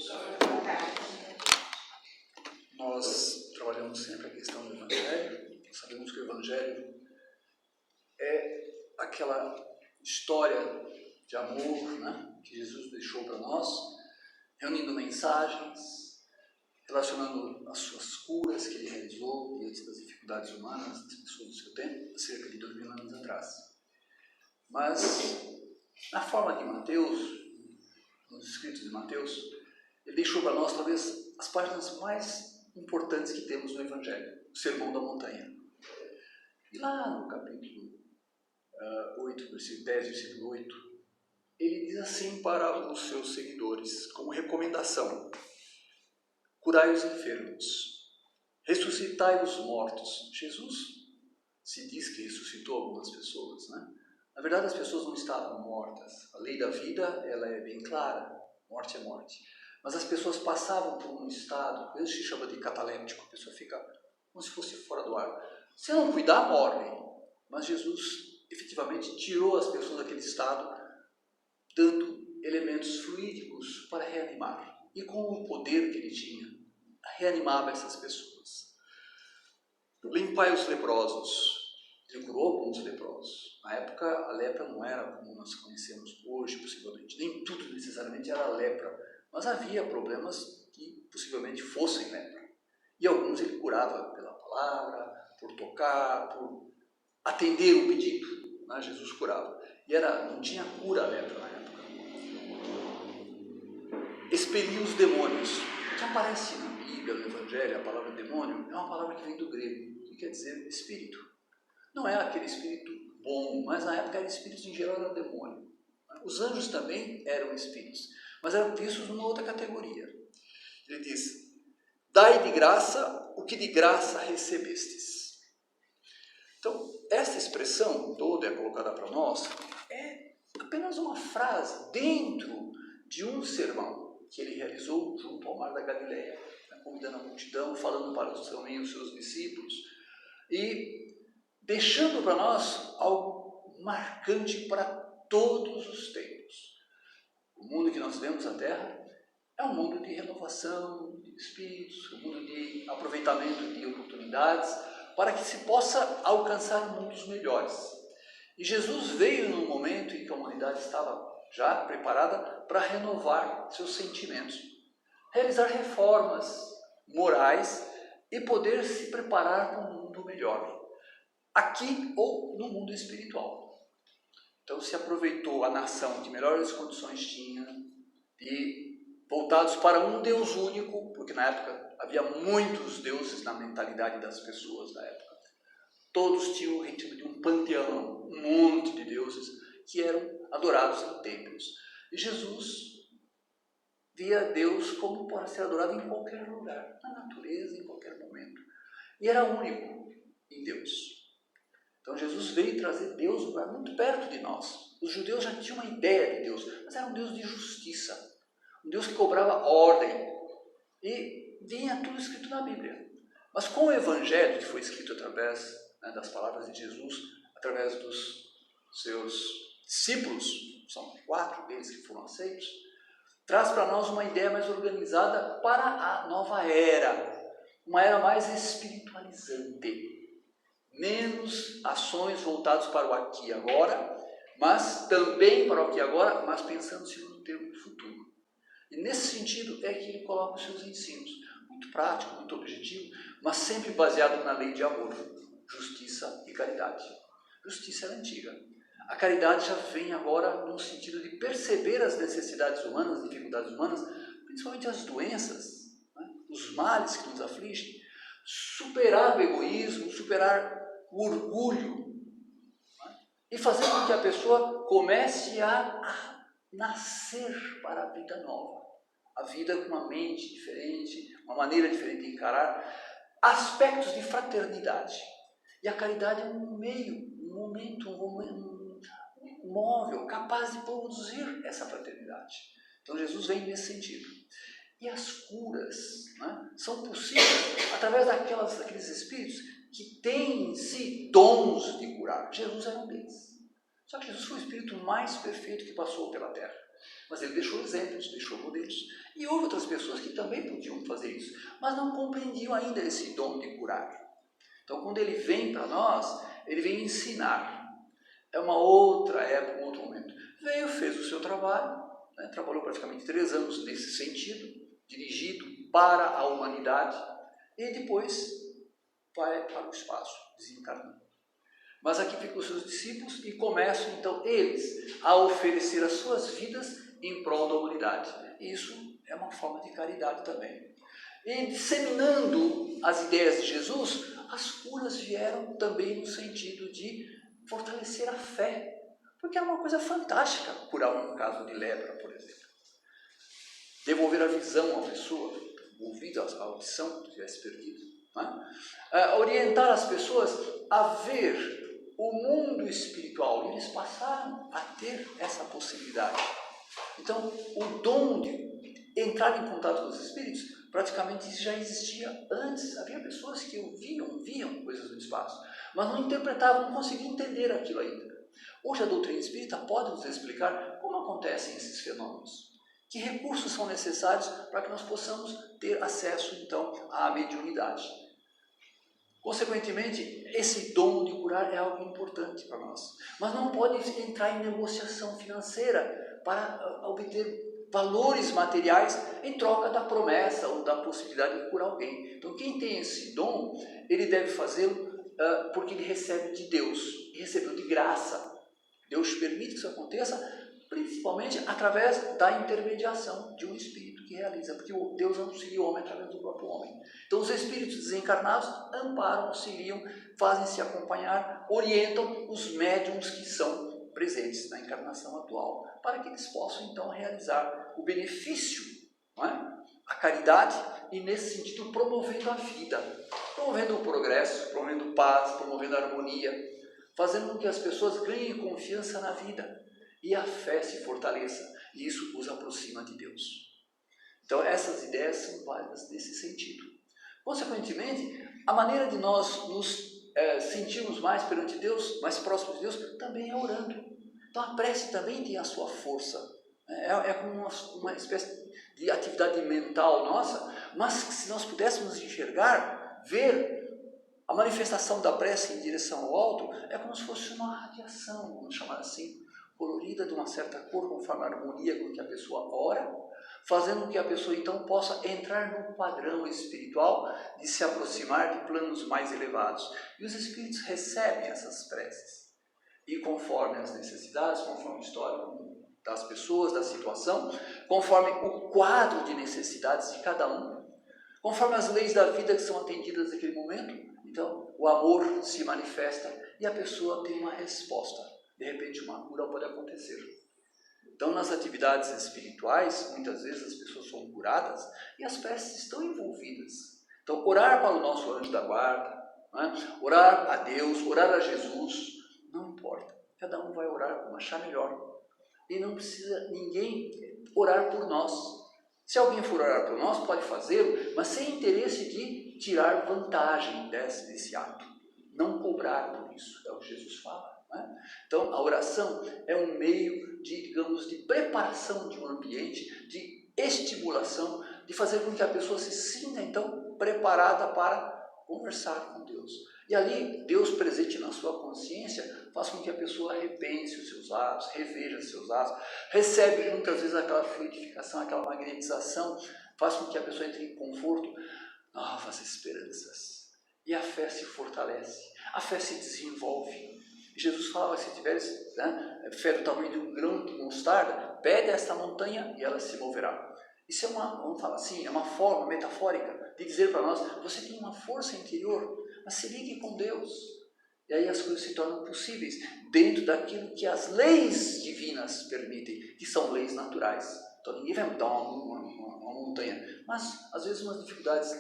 todos. Nós trabalhamos sempre a questão do Evangelho. Nós sabemos que o Evangelho é aquela história de amor, né, que Jesus deixou para nós, reunindo mensagens, relacionando as suas curas que ele realizou diante das dificuldades humanas das pessoas do seu tempo, cerca de 2000 anos atrás. Mas, na forma de Mateus, nos escritos de Mateus, ele deixou para nós talvez as páginas mais importantes que temos no Evangelho, o Sermão da Montanha. E lá no capítulo 8, versículo 10, versículo 8, ele diz assim para os seus seguidores, como recomendação: curai os enfermos, ressuscitai os mortos. Jesus se diz que ressuscitou algumas pessoas, né? Na verdade, as pessoas não estavam mortas. A lei da vida, ela é bem clara, morte é morte. Mas as pessoas passavam por um estado, isso se chama de cataléptico, a pessoa fica como se fosse fora do ar. Se não cuidar, morre. Mas Jesus, efetivamente, tirou as pessoas daquele estado, dando elementos fluídicos para reanimar. E com o poder que ele tinha, reanimava essas pessoas. Limpai os leprosos. Ele curou alguns leprosos. Na época, a lepra não era como nós conhecemos hoje, possivelmente. Nem tudo necessariamente era lepra. Mas havia problemas que possivelmente fossem lepra. E alguns ele curava pela palavra, por tocar, por atender o pedido. Né? Jesus curava. E não tinha cura a lepra na época. Expelir os demônios. Que aparece na Bíblia, no Evangelho, a palavra demônio é uma palavra que vem do grego, que quer dizer espírito. Não é aquele espírito bom, mas na época era espírito, em geral era demônio. Os anjos também eram espíritos, mas eram vistos numa outra categoria. Ele diz: dai de graça o que de graça recebestes. Então, essa expressão toda é colocada para nós, é apenas uma frase dentro de um sermão que ele realizou junto ao Mar da Galileia, convidando a multidão, falando para os seus discípulos e deixando para nós algo marcante para todos os tempos. O mundo que nós vemos na Terra é um mundo de renovação de espíritos, um mundo de aproveitamento de oportunidades, para que se possa alcançar mundos melhores. E Jesus veio num momento em que a humanidade estava já preparada para renovar seus sentimentos, realizar reformas morais e poder se preparar para um mundo melhor, aqui ou no mundo espiritual. Então se aproveitou a nação que melhores condições tinha e voltados para um Deus único, porque na época havia muitos deuses na mentalidade das pessoas da época. Todos tinham o ritmo de um panteão, um monte de deuses que eram adorados em templos. E Jesus via Deus como para ser adorado em qualquer lugar, na natureza, em qualquer momento. E era único em Deus. Então Jesus veio trazer Deus muito perto de nós. Os judeus já tinham uma ideia de Deus, mas era um Deus de justiça. Um Deus que cobrava ordem. E vinha tudo escrito na Bíblia. Mas com o Evangelho, que foi escrito através das palavras de Jesus, através dos seus discípulos, são 4 deles que foram aceitos, traz para nós uma ideia mais organizada para a nova era. Uma era mais espiritualizante. Menos ações voltadas para o aqui e agora, mas também para o aqui e agora, mas pensando-se no termo futuro. E nesse sentido é que ele coloca os seus ensinos. Muito prático, muito objetivo, mas sempre baseado na lei de amor, justiça e caridade. Justiça é antiga. A caridade já vem agora no sentido de perceber as necessidades humanas, as dificuldades humanas, principalmente as doenças, né? Os males que nos afligem, superar o egoísmo, superar o orgulho, né? E fazer com que a pessoa comece a nascer para a vida nova. A vida com uma mente diferente, uma maneira diferente de encarar, aspectos de fraternidade. E a caridade é um meio, um momento, um móvel capaz de produzir essa fraternidade. Então Jesus vem nesse sentido. E as curas, né, são possíveis através daqueles espíritos que têm em si dons de curar. Jesus era um deles. Só que Jesus foi o espírito mais perfeito que passou pela Terra. Mas ele deixou exemplos, deixou modelos. E houve outras pessoas que também podiam fazer isso, mas não compreendiam ainda esse dom de curar. Então, quando ele vem para nós, ele vem ensinar. É uma outra época, um outro momento. Veio, fez o seu trabalho, né, trabalhou praticamente 3 anos nesse sentido, dirigido para a humanidade, e depois vai para o espaço, desencarnando. Mas aqui ficam os seus discípulos e começam então eles a oferecer as suas vidas em prol da humanidade. E isso é uma forma de caridade também. E disseminando as ideias de Jesus, as curas vieram também no sentido de fortalecer a fé. Porque é uma coisa fantástica curar um caso de lepra, por exemplo. Devolver a visão à pessoa, o ouvido, a audição, se tivesse perdido. Né? Orientar as pessoas a ver o mundo espiritual. Eles passaram a ter essa possibilidade. Então, o dom de entrar em contato com os espíritos, praticamente isso já existia antes. Havia pessoas que viam coisas do espaço, mas não interpretavam, não conseguiam entender aquilo ainda. Hoje a doutrina espírita pode nos explicar como acontecem esses fenômenos. Que recursos são necessários para que nós possamos ter acesso, então, à mediunidade. Consequentemente, esse dom de curar é algo importante para nós. Mas não pode entrar em negociação financeira para obter valores materiais em troca da promessa ou da possibilidade de curar alguém. Então, quem tem esse dom, ele deve fazê-lo porque ele recebe de Deus, e recebeu de graça. Deus permite que isso aconteça, principalmente através da intermediação de um espírito que realiza, porque Deus auxilia o homem através do próprio homem. Então os espíritos desencarnados amparam, auxiliam, fazem-se acompanhar, orientam os médiuns que são presentes na encarnação atual, para que eles possam então realizar o benefício, não é? A caridade, e nesse sentido promovendo a vida, promovendo o progresso, promovendo paz, promovendo a harmonia, fazendo com que as pessoas ganhem confiança na vida e a fé se fortaleça, e isso os aproxima de Deus. Então essas ideias são válidas nesse sentido. Consequentemente, a maneira de nós nos sentirmos mais perante Deus, mais próximos de Deus, também é orando. Então a prece também tem a sua força. É como uma espécie de atividade mental nossa, mas se nós pudéssemos enxergar, ver a manifestação da prece em direção ao alto, é como se fosse uma radiação, vamos chamar assim, colorida de uma certa cor, conforme a harmonia com que a pessoa ora, fazendo com que a pessoa então possa entrar num padrão espiritual de se aproximar de planos mais elevados. E os espíritos recebem essas preces. E conforme as necessidades, conforme o histórico das pessoas, da situação, conforme o quadro de necessidades de cada um, conforme as leis da vida que são atendidas naquele momento, então o amor se manifesta e a pessoa tem uma resposta. De repente uma cura pode acontecer. Então nas atividades espirituais, muitas vezes as pessoas são curadas e as preces estão envolvidas. Então orar para o nosso anjo da guarda, né? Orar a Deus, orar a Jesus, não importa. Cada um vai orar como achar melhor. E não precisa ninguém orar por nós. Se alguém for orar por nós, pode fazê-lo, mas sem interesse de tirar vantagem desse ato. Não cobrar por isso, é o que Jesus fala. Né? Então, a oração é um meio de, digamos, de preparação de um ambiente, de estimulação, de fazer com que a pessoa se sinta, então, preparada para conversar com Deus. E ali, Deus presente na sua consciência, faz com que a pessoa repense os seus atos, reveja os seus atos, recebe muitas vezes aquela fluidificação, aquela magnetização, faz com que a pessoa entre em conforto, novas esperanças. E a fé se fortalece, a fé se desenvolve. Jesus falava, se tiveres fé do tamanho de um grão de mostarda, pede a esta montanha e ela se moverá. Isso é vamos falar assim, é uma forma metafórica de dizer para nós, você tem uma força interior, mas se ligue com Deus. E aí as coisas se tornam possíveis, dentro daquilo que as leis divinas permitem, que são leis naturais. Então ninguém vai mudar uma montanha, mas às vezes umas dificuldades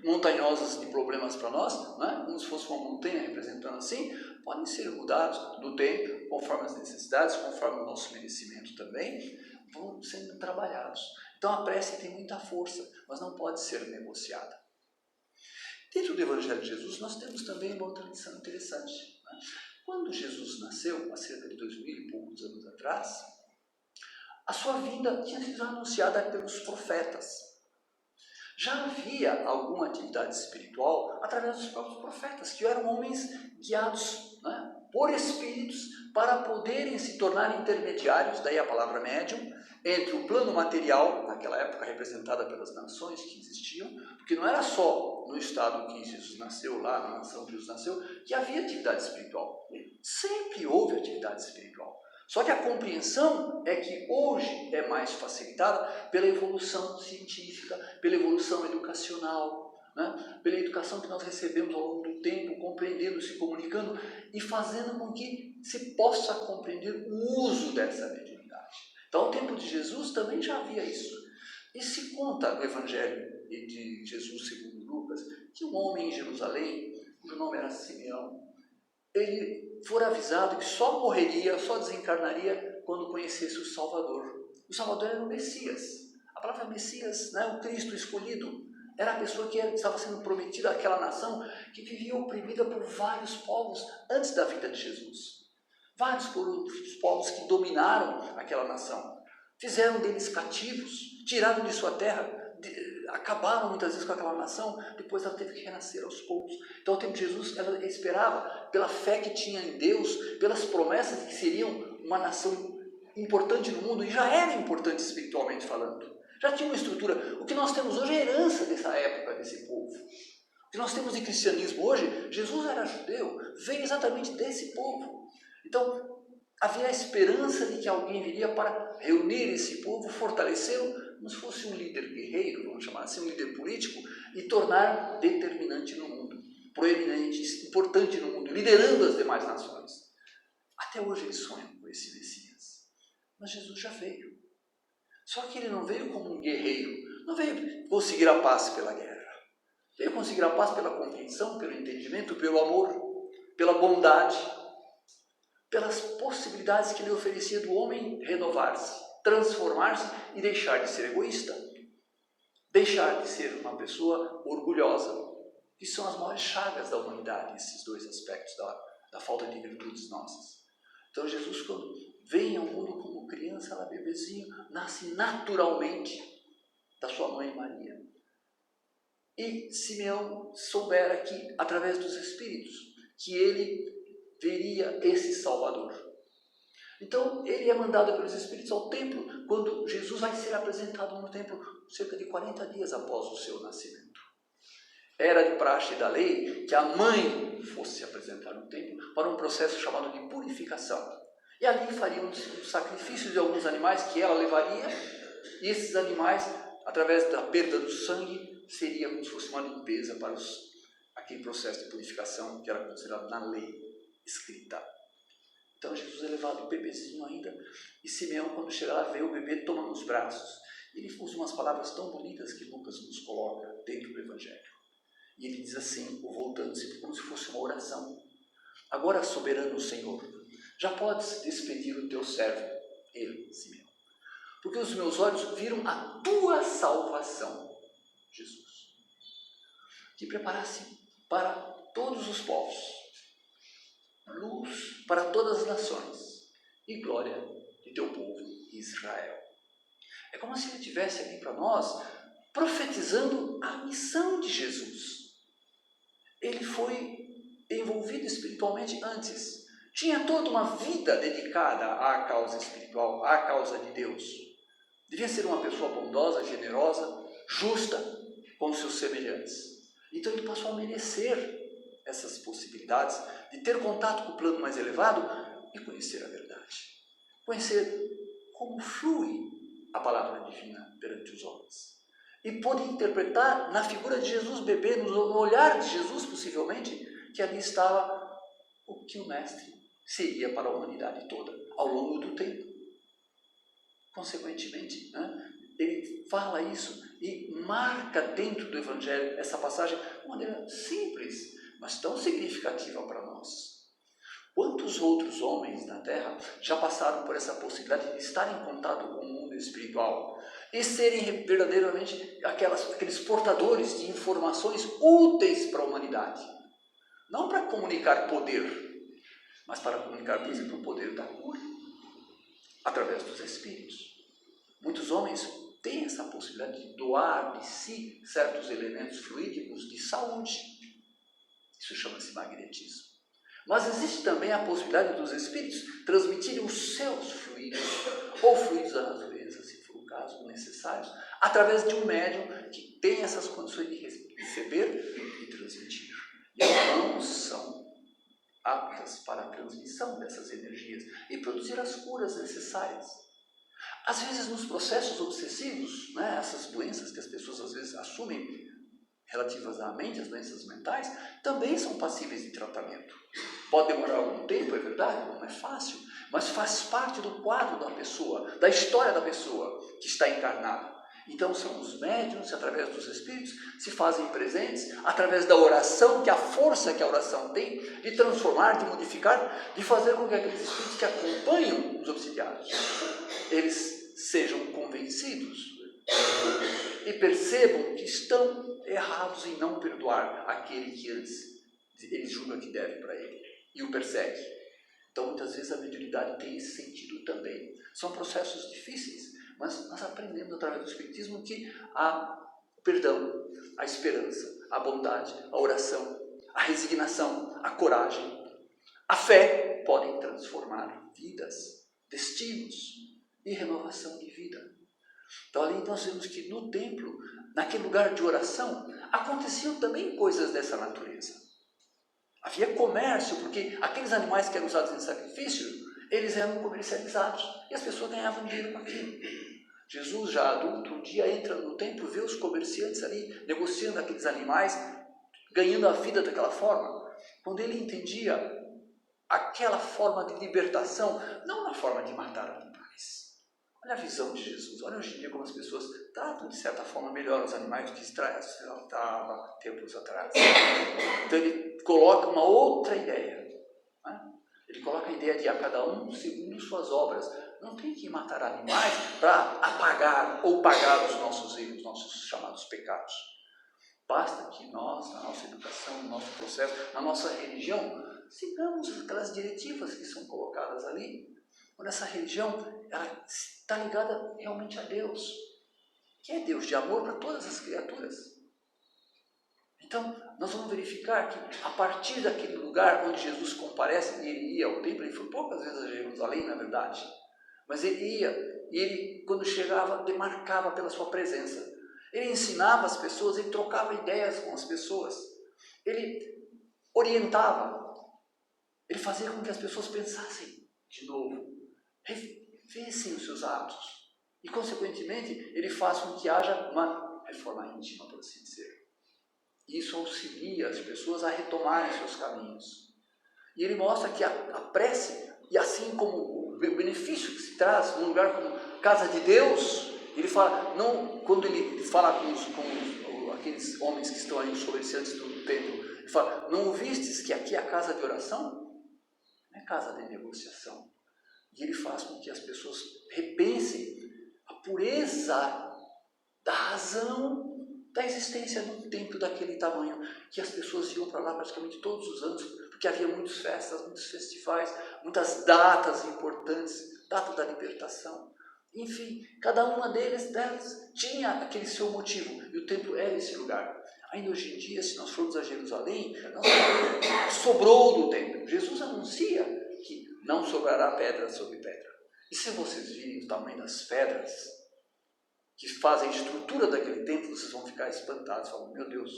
montanhosas de problemas para nós, né? Como se fosse uma montanha representando assim, podem ser mudados no tempo, conforme as necessidades, conforme o nosso merecimento também, vão sendo trabalhados. Então a prece tem muita força, mas não pode ser negociada. Dentro do Evangelho de Jesus, nós temos também uma outra lição interessante. Né? Quando Jesus nasceu, há cerca de 2000 e poucos anos atrás, a sua vinda tinha sido anunciada pelos profetas. Já havia alguma atividade espiritual através dos próprios profetas, que eram homens guiados, né, por espíritos para poderem se tornar intermediários, daí a palavra médium, entre o plano material, naquela época representada pelas nações que existiam, porque não era só no estado que Jesus nasceu, lá na nação que Jesus nasceu, que havia atividade espiritual. Sempre houve atividade espiritual. Só que a compreensão é que hoje é mais facilitada pela evolução científica, pela evolução educacional, né? Pela educação que nós recebemos ao longo do tempo, compreendendo, se comunicando e fazendo com que se possa compreender o uso dessa mediunidade. Então, ao tempo de Jesus também já havia isso. E se conta no Evangelho de Jesus segundo Lucas que um homem em Jerusalém, cujo nome era Simeão, ele fora avisado que só morreria, só desencarnaria quando conhecesse o Salvador. O Salvador era o Messias. A palavra Messias, né, o Cristo escolhido, era a pessoa que estava sendo prometida àquela nação que vivia oprimida por vários povos antes da vinda de Jesus. Vários povos que dominaram aquela nação, fizeram deles cativos, tiraram de sua terra, acabaram muitas vezes com aquela nação, depois ela teve que renascer aos poucos. Então, ao tempo de Jesus, ela esperava, pela fé que tinha em Deus, pelas promessas de que seriam uma nação importante no mundo, e já era importante espiritualmente falando. Já tinha uma estrutura. O que nós temos hoje é herança dessa época, desse povo. O que nós temos de cristianismo hoje, Jesus era judeu, veio exatamente desse povo. Então, havia a esperança de que alguém viria para reunir esse povo, fortalecê-lo, como se fosse um líder guerreiro, vamos chamar assim, um líder político, e tornar determinante no mundo, proeminente, importante no mundo, liderando as demais nações. Até hoje eles sonham com esse Messias. Mas Jesus já veio. Só que ele não veio como um guerreiro, não veio conseguir a paz pela guerra. Veio conseguir a paz pela compreensão, pelo entendimento, pelo amor, pela bondade, pelas possibilidades que ele oferecia do homem renovar-se, transformar-se e deixar de ser egoísta, deixar de ser uma pessoa orgulhosa, que são as maiores chagas da humanidade, esses dois aspectos da falta de virtudes nossas. Então Jesus, quando vem ao mundo como criança, lá bebezinho, nasce naturalmente da sua mãe Maria. E Simeão soubera que, através dos Espíritos, que ele veria esse Salvador. Então, ele é mandado pelos Espíritos ao templo, quando Jesus vai ser apresentado no templo, cerca de 40 dias após o seu nascimento. Era de praxe da lei que a mãe fosse apresentar no templo para um processo chamado de purificação. E ali fariam o sacrifício de alguns animais que ela levaria, e esses animais, através da perda do sangue, seria como se fosse uma limpeza para aquele processo de purificação que era considerado na lei escrita. Então Jesus é levado bebezinho ainda, e Simeão, quando chega lá, vê o bebê, toma nos braços. Ele usa umas palavras tão bonitas que Lucas nos coloca dentro do Evangelho. E ele diz assim, voltando-se como se fosse uma oração: agora, soberano Senhor, já podes despedir o teu servo, ele, Simeão, porque os meus olhos viram a tua salvação, Jesus, que preparasse para todos os povos, luz para todas as nações e glória de teu povo Israel. É como se ele estivesse aqui para nós profetizando a missão de Jesus. Ele foi envolvido espiritualmente antes. Tinha toda uma vida dedicada à causa espiritual, à causa de Deus. Devia ser uma pessoa bondosa, generosa, justa com os seus semelhantes. Então ele passou a merecer essas possibilidades de ter contato com o plano mais elevado e conhecer a verdade. Conhecer como flui a palavra divina perante os homens. E pôde interpretar na figura de Jesus bebê, no olhar de Jesus possivelmente, que ali estava o que o Mestre seria para a humanidade toda ao longo do tempo. Consequentemente, ele fala isso e marca dentro do Evangelho essa passagem de uma maneira simples, mas tão significativa para nós. Quantos outros homens na Terra já passaram por essa possibilidade de estar em contato com o mundo espiritual e serem verdadeiramente aqueles portadores de informações úteis para a humanidade? Não para comunicar poder, mas para comunicar, por exemplo, o poder da cura, através dos Espíritos. Muitos homens têm essa possibilidade de doar de si certos elementos fluídicos de saúde. Isso chama-se magnetismo. Mas existe também a possibilidade dos espíritos transmitirem os seus fluidos, ou fluidos da natureza, se for o caso, necessários, através de um médium que tem essas condições de receber e transmitir. E as mãos são aptas para a transmissão dessas energias e produzir as curas necessárias. Às vezes, nos processos obsessivos, né, essas doenças que as pessoas às vezes assumem relativas à mente, as doenças mentais, também são passíveis de tratamento. Pode demorar algum tempo, é verdade, não é fácil, mas faz parte do quadro da pessoa, da história da pessoa que está encarnada. Então são os médiuns, através dos espíritos, se fazem presentes, através da oração, que a força que a oração tem, de transformar, de modificar, de fazer com que aqueles espíritos que acompanham os obsidiados, eles sejam convencidos e percebam que estão errados em não perdoar aquele que antes ele julga que deve para ele e o persegue. Então muitas vezes a mediunidade tem esse sentido também. São processos difíceis, mas nós aprendemos através do Espiritismo que a perdão, a esperança, a bondade, a oração, a resignação, a coragem, a fé podem transformar vidas, destinos e renovação de vida. Então ali nós vemos que no templo, naquele lugar de oração, aconteciam também coisas dessa natureza. Havia comércio, porque aqueles animais que eram usados em sacrifício, eles eram comercializados e as pessoas ganhavam dinheiro com aquilo. Jesus, já adulto, um dia entra no templo, vê os comerciantes ali negociando aqueles animais, ganhando a vida daquela forma. Quando ele entendia aquela forma de libertação, não na forma de matar animais. Olha a visão de Jesus, olha hoje em dia como as pessoas tratam de certa forma melhor os animais do que se tratava tempos atrás. Então ele coloca uma outra ideia. Né? Ele coloca a ideia de a cada um segundo suas obras. Não tem que matar animais para apagar ou pagar os nossos erros, nossos chamados pecados. Basta que nós, na nossa educação, no nosso processo, na nossa religião, sigamos aquelas diretivas que são colocadas ali. Quando essa religião ela está ligada realmente a Deus, que é Deus de amor para todas as criaturas. Então, nós vamos verificar que a partir daquele lugar onde Jesus comparece, e ele ia ao templo, ele foi poucas vezes a Jerusalém, na verdade, mas ele ia, e ele, quando chegava, demarcava pela sua presença. Ele ensinava as pessoas, ele trocava ideias com as pessoas, ele orientava, ele fazia com que as pessoas pensassem de novo, revissem os seus atos, e consequentemente ele faz com que haja uma reforma íntima, por assim dizer. Isso auxilia as pessoas a retomarem seus caminhos. E ele mostra que a prece, e assim como o benefício que se traz num lugar como casa de Deus, ele fala, não, quando ele fala com aqueles homens que estão aí, os comerciantes do templo, ele fala, não ouvistes que aqui é a casa de oração? Não é casa de negociação. E ele faz com que as pessoas repensem a pureza da razão da existência de um templo daquele tamanho, que as pessoas iam para lá praticamente todos os anos, porque havia muitas festas, muitos festivais, muitas datas importantes, data da libertação. Enfim, cada uma delas tinha aquele seu motivo, e o templo era esse lugar. Ainda hoje em dia, se nós formos a Jerusalém, sobrou do templo. Jesus anuncia que não sobrará pedra sobre pedra. E se vocês virem o tamanho das pedras que fazem a estrutura daquele templo, vocês vão ficar espantados, falando, meu Deus,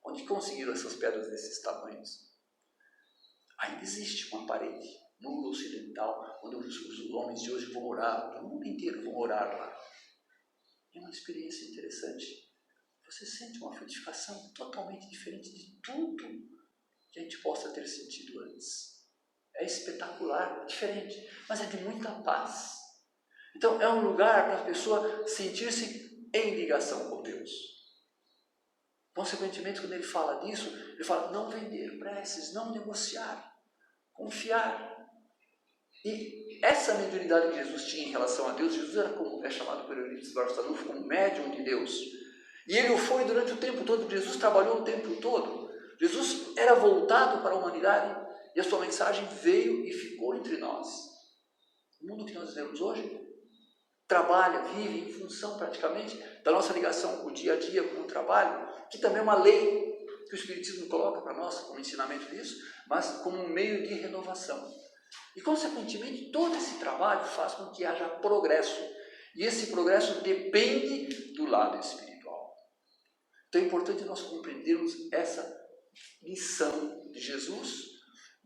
onde conseguiram essas pedras desses tamanhos? Ainda existe uma parede no mundo ocidental, onde os homens de hoje vão orar, o mundo inteiro vão orar lá. É uma experiência interessante. Você sente uma frutificação totalmente diferente de tudo que a gente possa ter sentido antes. É espetacular, diferente, mas é de muita paz. Então é um lugar para a pessoa sentir-se em ligação com Deus. Consequentemente, quando ele fala disso, ele fala não vender preces, não negociar, confiar. E essa mediunidade que Jesus tinha em relação a Deus, Jesus era como é chamado por Eurípides Barçanufo como médium de Deus. E ele o foi durante o tempo todo, Jesus trabalhou o tempo todo. Jesus era voltado para a humanidade e a sua mensagem veio e ficou entre nós. O mundo que nós vivemos hoje trabalha, vive em função praticamente da nossa ligação com o dia a dia com o trabalho, que também é uma lei que o Espiritismo coloca para nós como ensinamento disso, mas como um meio de renovação. E, consequentemente, todo esse trabalho faz com que haja progresso. E esse progresso depende do lado espiritual. Então é importante nós compreendermos essa missão de Jesus,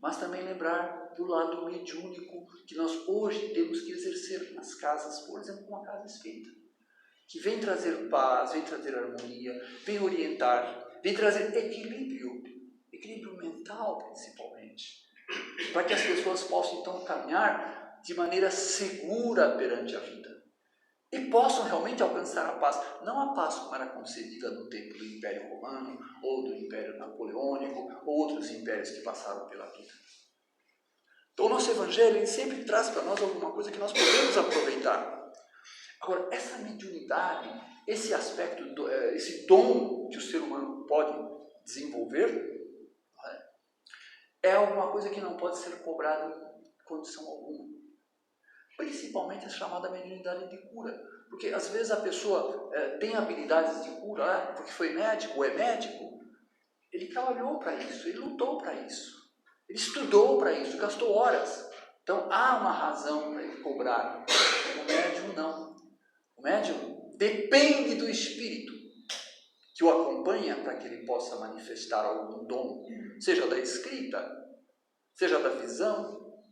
mas também lembrar do lado mediúnico que nós hoje temos que exercer nas casas, por exemplo, uma casa espírita, que vem trazer paz, vem trazer harmonia, vem orientar, vem trazer equilíbrio mental principalmente, para que as pessoas possam então caminhar de maneira segura perante a vida e possam realmente alcançar a paz, não a paz como era concedida no tempo do Império Romano ou do Império Napoleônico ou outros impérios que passaram pela vida. Então o nosso Evangelho ele sempre traz para nós alguma coisa que nós podemos aproveitar. Agora, essa mediunidade, esse aspecto, esse dom que o ser humano pode desenvolver, é alguma coisa que não pode ser cobrada em condição alguma. Principalmente a chamada mediunidade de cura. Porque às vezes a pessoa tem habilidades de cura, porque foi médico ou é médico, ele trabalhou para isso, ele lutou para isso, ele estudou para isso, gastou horas. Então há uma razão para ele cobrar. O médium não. O médium depende do espírito que o acompanha para que ele possa manifestar algum dom, seja da escrita, seja da visão,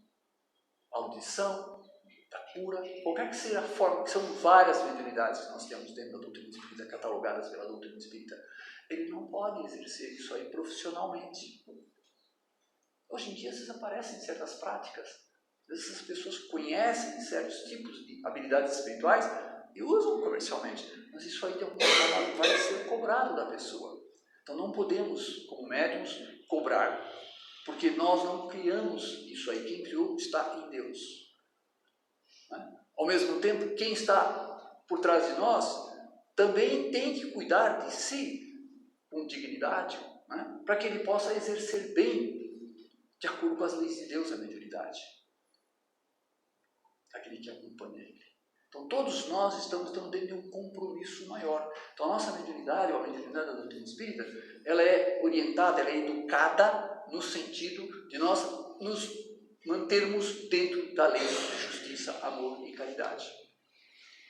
audição, da cura, qualquer que seja a forma, que são várias mediunidades que nós temos dentro da doutrina espírita, catalogadas pela doutrina espírita, ele não pode exercer isso aí profissionalmente. Hoje em dia, às vezes aparecem certas práticas, às vezes as pessoas conhecem certos tipos de habilidades espirituais e usam comercialmente, mas isso aí de alguma forma vai ser cobrado da pessoa. Então não podemos, como médiuns, cobrar, porque nós não criamos isso aí, quem criou está em Deus. Né? Ao mesmo tempo, quem está por trás de nós também tem que cuidar de si com dignidade, né? Para que ele possa exercer bem, de acordo com as leis de Deus, a mediunidade. Aquele que acompanha ele. Então todos nós estamos dentro de um compromisso maior. Então a nossa mediunidade, ou a mediunidade da doutrina espírita, ela é orientada, ela é educada no sentido de nós nos mantermos dentro da lei de justiça, amor e caridade.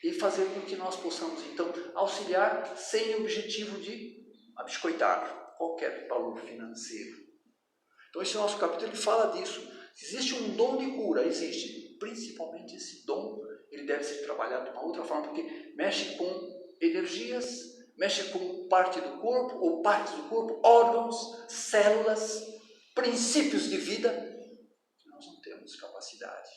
E fazer com que nós possamos, então, auxiliar sem o objetivo de abiscoitar qualquer valor financeiro. Então esse nosso capítulo ele fala disso. Existe um dom de cura, existe. Principalmente esse dom, ele deve ser trabalhado de uma outra forma, porque mexe com energias, mexe com parte do corpo, ou partes do corpo, órgãos, células, princípios de vida, que nós não temos capacidade,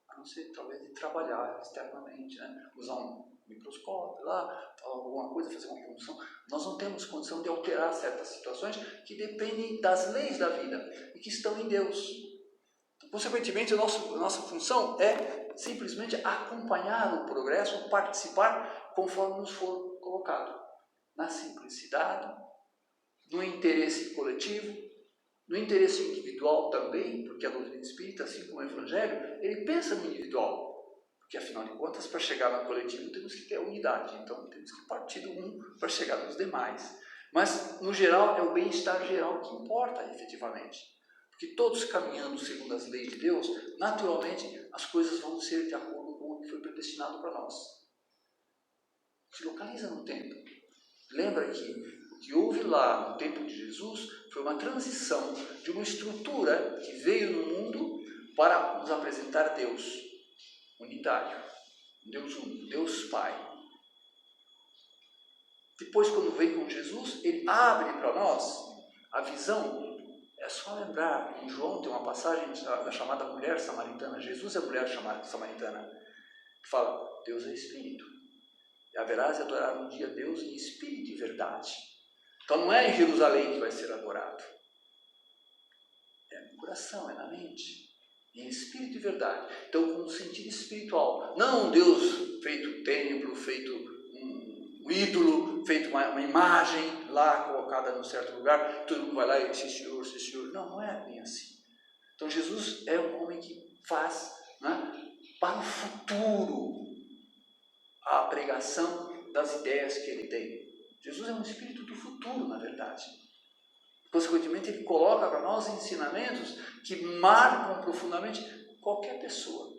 a não ser talvez de trabalhar externamente, né? Usar um microscópio lá, alguma coisa, fazer uma função. Nós não temos condição de alterar certas situações que dependem das leis da vida e que estão em Deus. Consequentemente, a nossa função é simplesmente acompanhar o progresso, participar conforme nos for colocado. Na simplicidade, no interesse coletivo, no interesse individual também, porque a doutrina espírita, assim como o Evangelho, ele pensa no individual. Porque, afinal de contas, para chegar no coletivo temos que ter unidade. Então, temos que partir do um para chegar nos demais. Mas, no geral, é o bem-estar geral que importa, efetivamente. Porque todos caminhando segundo as leis de Deus, naturalmente as coisas vão ser de acordo com o que foi predestinado para nós. Se localiza no tempo. Lembra que o que houve lá no tempo de Jesus foi uma transição de uma estrutura que veio no mundo para nos apresentar Deus unitário, Deus único, Deus Pai. Depois, quando veio com Jesus, ele abre para nós a visão. É só lembrar, em João tem uma passagem da chamada mulher samaritana. Jesus é a mulher chamada samaritana, que fala, Deus é Espírito. E haverás de adorar um dia Deus em Espírito e verdade. Então não é em Jerusalém que vai ser adorado. É no coração, é na mente. Em Espírito e verdade. Então com um sentido espiritual. Não um Deus feito templo, feito um ídolo, feito uma imagem lá colocada num certo lugar, todo mundo vai lá e diz, Senhor, Senhor. Não, não é bem assim. Então Jesus é um homem que faz, né, para o futuro. a pregação das ideias que ele tem. Jesus é um espírito do futuro, na verdade. Consequentemente, ele coloca para nós ensinamentos que marcam profundamente qualquer pessoa.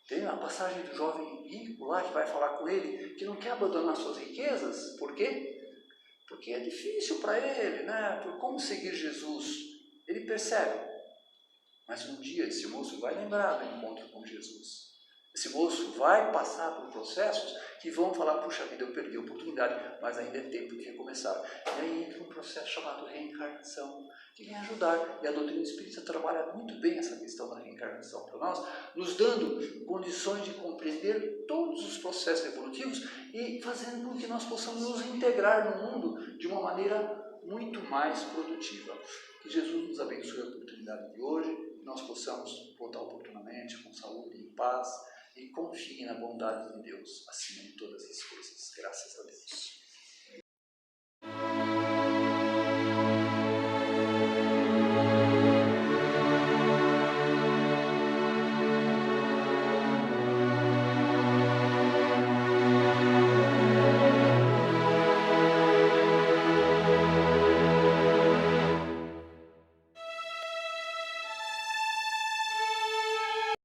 Tem a passagem do jovem rico lá que vai falar com ele, que não quer abandonar suas riquezas. Por quê? Porque é difícil para ele, né? Por como seguir Jesus. Ele percebe. Mas um dia esse moço vai lembrar do encontro com Jesus. Esse moço vai passar por processos que vão falar, puxa vida, eu perdi a oportunidade, mas ainda é tempo de recomeçar. E aí entra um processo chamado reencarnação, que vem ajudar. E a doutrina espírita trabalha muito bem essa questão da reencarnação para nós, nos dando condições de compreender todos os processos evolutivos e fazendo com que nós possamos nos integrar no mundo de uma maneira muito mais produtiva. Que Jesus nos abençoe a oportunidade de hoje, que nós possamos voltar oportunamente, com saúde e paz, e confie na bondade de Deus acima de todas as coisas. Graças a Deus.